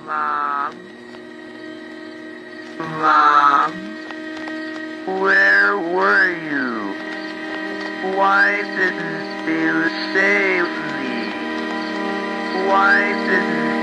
Mom? Mom? Where were you? Why didn't you save me? Why didn't